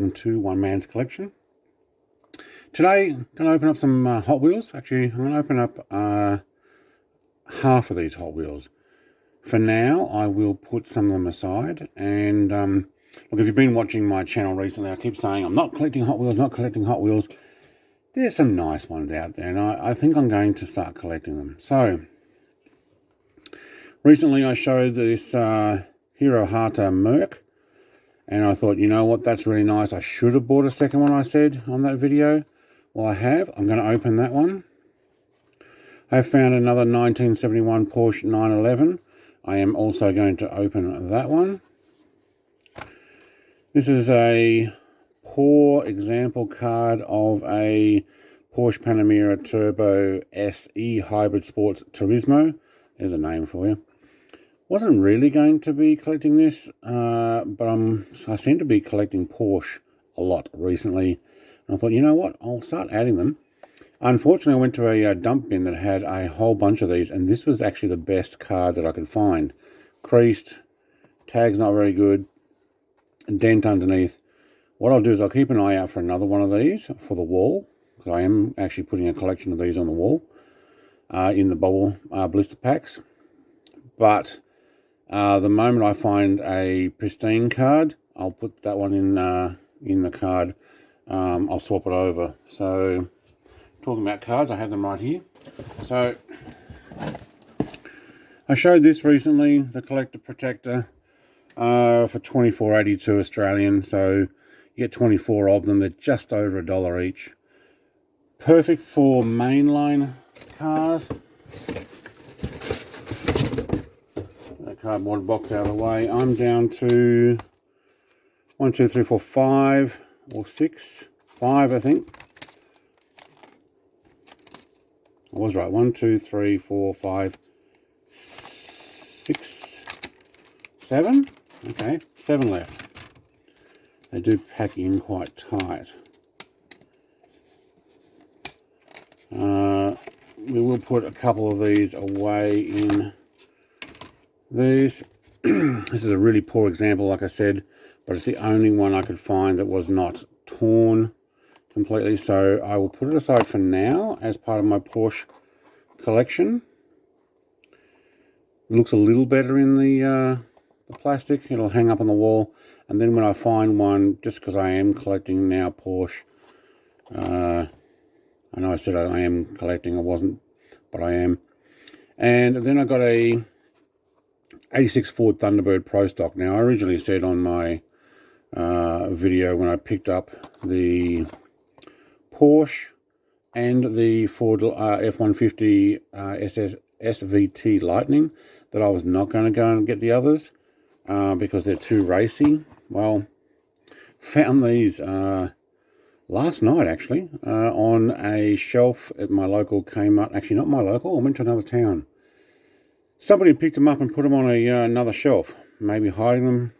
welcome to One Man's Collection. Today, I'm going to open up some Hot Wheels. Actually, I'm going to open up half of these Hot Wheels. For now, I will put some of them aside. And look, if you've been watching my channel recently, I keep saying I'm not collecting Hot Wheels, not collecting Hot Wheels. There's some nice ones out there, and I think I'm going to start collecting them. So, recently I showed this Hero Hata Merc. And I thought, you know what, that's really nice. I should have bought a second one, I said on that video. Well, I have. I'm going to open that one. I have found another 1971 Porsche 911. I am also going to open that one. This is a poor example card of a Porsche Panamera Turbo SE Hybrid Sports Turismo. There's a name for you. Wasn't really going to be collecting this, but I seem to be collecting Porsche a lot recently. And I thought, you know what, I'll start adding them. Unfortunately, I went to a dump bin that had a whole bunch of these, and this was actually the best card that I could find. Creased, tag's not very good, dent underneath. What I'll do is I'll keep an eye out for another one of these for the wall, because I am actually putting a collection of these on the wall in the bubble blister packs. But the moment I find a pristine card, I'll put that one in the card. I'll swap it over. So, talking about cards, I have them right here. So, I showed this recently, the Collector Protector, for $24.82 Australian. So, you get 24 of them. They're just over $1 each. Perfect for mainline cars. Cardboard box out of the way. I'm down to 1, 2, 3, 4, 5 or 6. 5, I think. I was right. 1, 2, 3, 4, 5, 6, 7. Okay, 7 left. They do pack in quite tight. We will put a couple of these away in these. This is a really poor example, like I said, but it's the only one I could find that was not torn completely. So I will put it aside for now as part of my Porsche collection. It looks a little better in the plastic. It'll hang up on the wall. And then when I find one, just because I am collecting now Porsche, I know I said I am collecting, I wasn't, but I am. And then I got a 86 Ford Thunderbird Pro Stock. Now, I originally said on my video when I picked up the Porsche and the Ford F-150 SVT Lightning that I was not going to go and get the others because they're too racy. Well, found these last night, actually, on a shelf at my local Kmart. Actually, not my local. I went to another town. Somebody picked them up and put them on another shelf, maybe hiding them,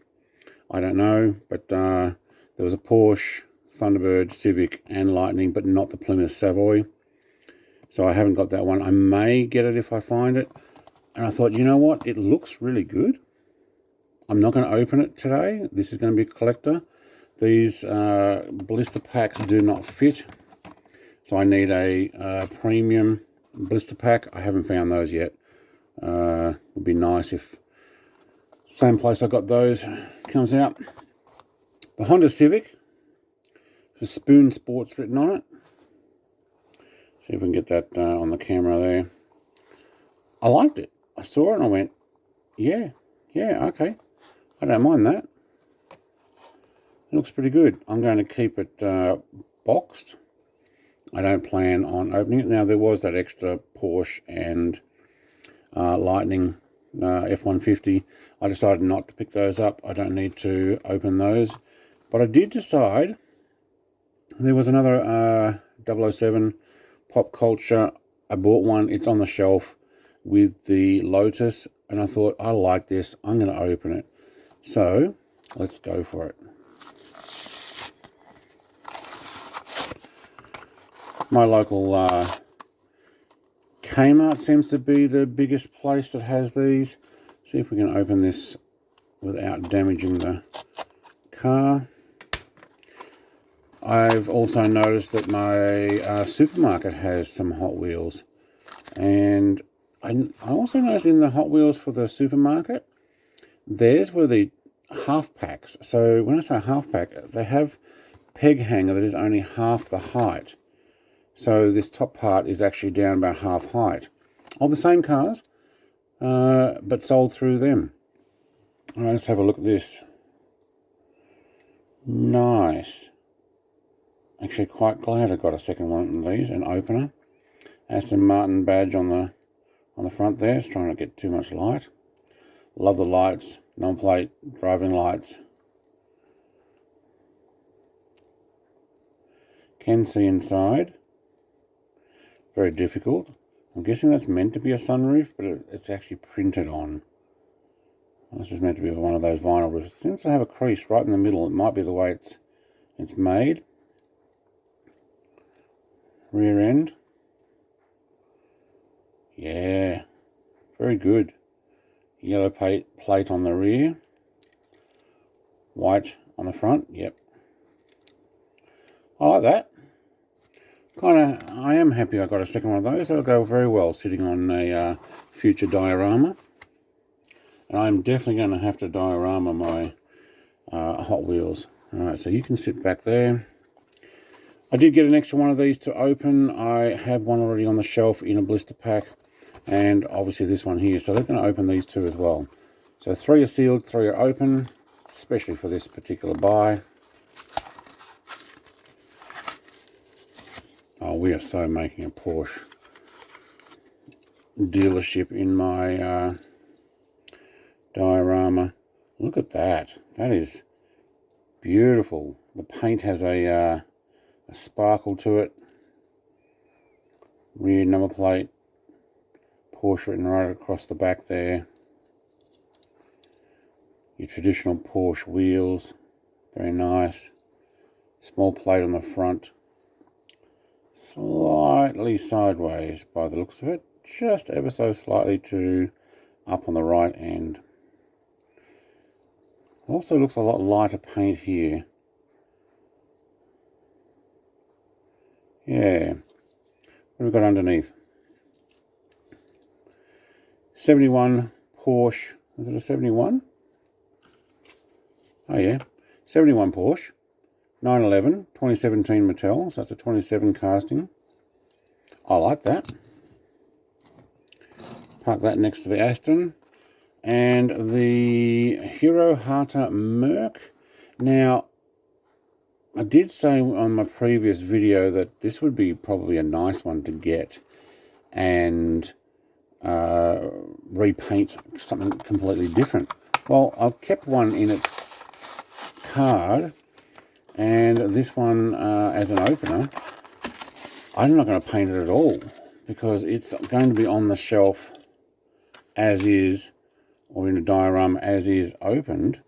I don't know, but there was a Porsche, Thunderbird, Civic and Lightning, but not the Plymouth Savoy, so I haven't got that one. I may get it if I find it, and I thought, you know what, it looks really good. I'm not going to open it today. This is going to be a collector. These blister packs do not fit, so I need a premium blister pack. I haven't found those yet. Would be nice if same place I got those comes out. The Honda Civic, there's Spoon Sports written on it. See if we can get that on the camera there. I liked it. I saw it and I went, yeah, okay. I don't mind that. It looks pretty good. I'm going to keep it boxed. I don't plan on opening it. Now, there was that extra Porsche and Lightning F-150. I decided not to pick those up. I don't need to open those. But I did decide there was another 007 Pop Culture. I bought one. It's on the shelf with the Lotus. And I thought, I like this. I'm going to open it. So, let's go for it. My local Kmart seems to be the biggest place that has these. See if we can open this without damaging the car. I've also noticed that my supermarket has some Hot Wheels. And I also noticed in the Hot Wheels for the supermarket, theirs were the half packs. So when I say half pack, they have peg hanger that is only half the height. So this top part is actually down about half height. Of the same cars, but sold through them. All right, let's have a look at this. Nice. Actually quite glad I got a second one of these, an opener. Aston Martin badge on the front there. It's trying not to get too much light. Love the lights, non-plate driving lights. Can see inside. Very difficult. I'm guessing that's meant to be a sunroof, but it's actually printed on. This is meant to be one of those vinyl roofs. It seems to have a crease right in the middle. It might be the way it's made. Rear end. Yeah, very good. Yellow plate on the rear. White on the front. Yep. I like that. I am happy I got a second one of those. That'll go very well sitting on a future diorama. And I'm definitely going to have to diorama my Hot Wheels. Alright, so you can sit back there. I did get an extra one of these to open. I have one already on the shelf in a blister pack. And obviously this one here. So they're going to open these two as well. So 3 are sealed, 3 are open. Especially for this particular buy. Oh, we are so making a Porsche dealership in my diorama. Look at that. That is beautiful. The paint has a sparkle to it. Rear number plate. Porsche written right across the back there. Your traditional Porsche wheels. Very nice. Small plate on the front. Slightly sideways by the looks of it. Just ever so slightly to up on the right end. Also looks a lot lighter paint here. Yeah. What have we got underneath? 71 Porsche. Is it a 71? Oh yeah. 71 Porsche. 911, 2017 Mattel, so that's a 27 casting. I like that. Park that next to the Aston. And the Hero Hata Merc. Now, I did say on my previous video that this would be probably a nice one to get and repaint something completely different. Well, I've kept one in its card. And this one, as an opener, I'm not going to paint it at all because it's going to be on the shelf as is, or in a diorama as is opened.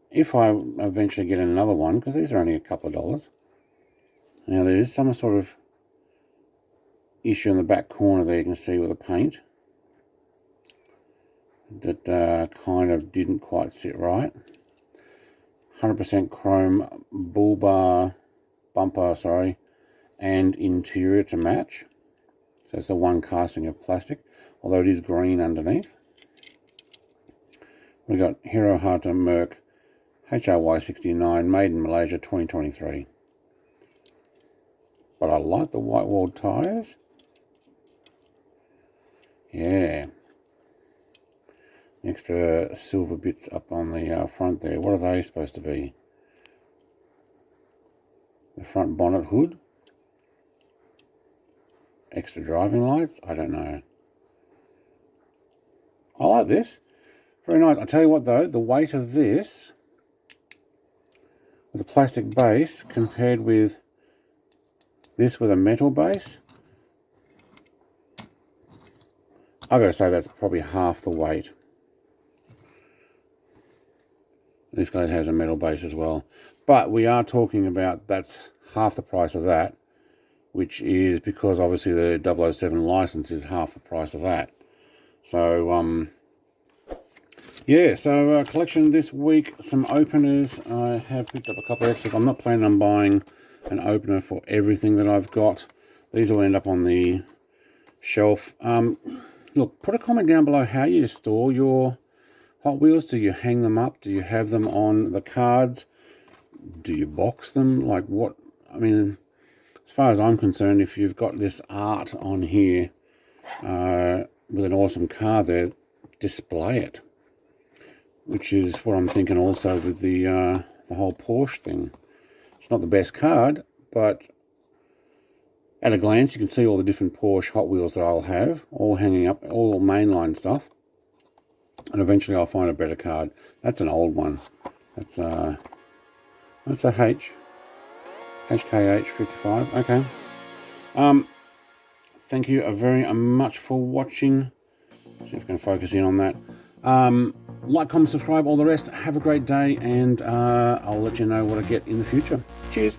If I eventually get another one, because these are only a couple of dollars. Now there is some sort of issue in the back corner there you can see with the paint that kind of didn't quite sit right. 100% chrome bull bar bumper, and interior to match. So it's the one casting of plastic, although it is green underneath. We've got Hero Hata Merc HRY69, made in Malaysia 2023. But I like the white walled tyres. Yeah. Extra silver bits up on the front there. What are they supposed to be? The front bonnet hood. Extra driving lights. I don't know. I like this. Very nice. I tell you what though, the weight of this with a plastic base compared with this with a metal base, I've got to say that's probably half the weight. This guy has a metal base as well. But we are talking about that's half the price of that, which is because obviously the 007 license is half the price of that. So, yeah, so collection this week, some openers. I have picked up a couple of extras. I'm not planning on buying an opener for everything that I've got. These will end up on the shelf. Look, put a comment down below how you store your Hot Wheels. Do you hang them up? Do you have them on the cards? Do you box them? Like what? I mean, as far as I'm concerned, if you've got this art on here with an awesome car there, display it. Which is what I'm thinking also with the whole Porsche thing. It's not the best card, but at a glance you can see all the different Porsche Hot Wheels that I'll have, all hanging up, all mainline stuff. And eventually I'll find a better card. That's an old one. That's a HKH 55. Okay. Thank you very much for watching. See if I can focus in on that. Like, comment, subscribe, all the rest. Have a great day, and I'll let you know what I get in the future. Cheers.